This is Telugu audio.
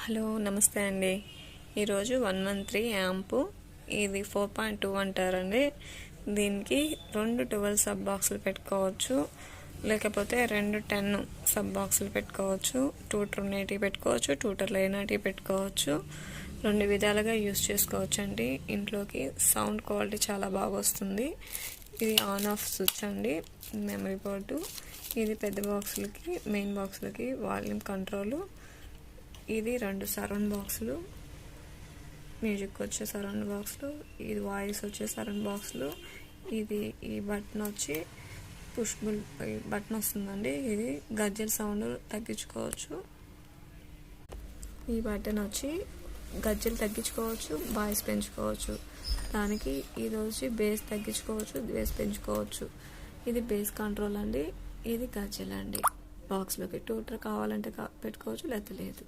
హలో నమస్తే అండి. ఈరోజు 113 యాంపు, ఇది 4.2 అంటారండి. దీనికి 2 12 సబ్ బాక్సులు పెట్టుకోవచ్చు, లేకపోతే 2 10 సబ్ బాక్సులు పెట్టుకోవచ్చు, ట్యూటర్ ఉన్నటి పెట్టుకోవచ్చు, ట్యూటర్ లేనటి పెట్టుకోవచ్చు. 2 విధాలుగా యూస్ చేసుకోవచ్చు అండి. ఇంట్లోకి సౌండ్ క్వాలిటీ చాలా బాగా వస్తుంది. ఇది ఆన్ ఆఫ్ స్విచ్ అండి, మెమరీ బోర్డు. ఇది పెద్ద బాక్సులకి, మెయిన్ బాక్సులకి వాల్యూమ్ కంట్రోలు. ఇది 2 సరౌండ్ బాక్సులు, మ్యూజిక్ వచ్చే సరౌండ్ బాక్సులు. ఇది వాయిస్ వచ్చే సరౌండ్ బాక్సులు. ఇది ఈ బటన్ వచ్చి పుష్ బటన్ వస్తుందండి. ఇది గజ్జల సౌండ్ తగ్గించుకోవచ్చు. ఈ బటన్ వచ్చి గజ్జలు తగ్గించుకోవచ్చు, వాయిస్ పెంచుకోవచ్చు. దానికి ఇది వచ్చి బేస్ తగ్గించుకోవచ్చు, బేస్ పెంచుకోవచ్చు. ఇది బేస్ కంట్రోల్ అండి. ఇది గజ్జలు అండి. బాక్స్లోకి ట్యూటర్ కావాలంటే పెట్టుకోవచ్చు, లేకపోతే లేదు.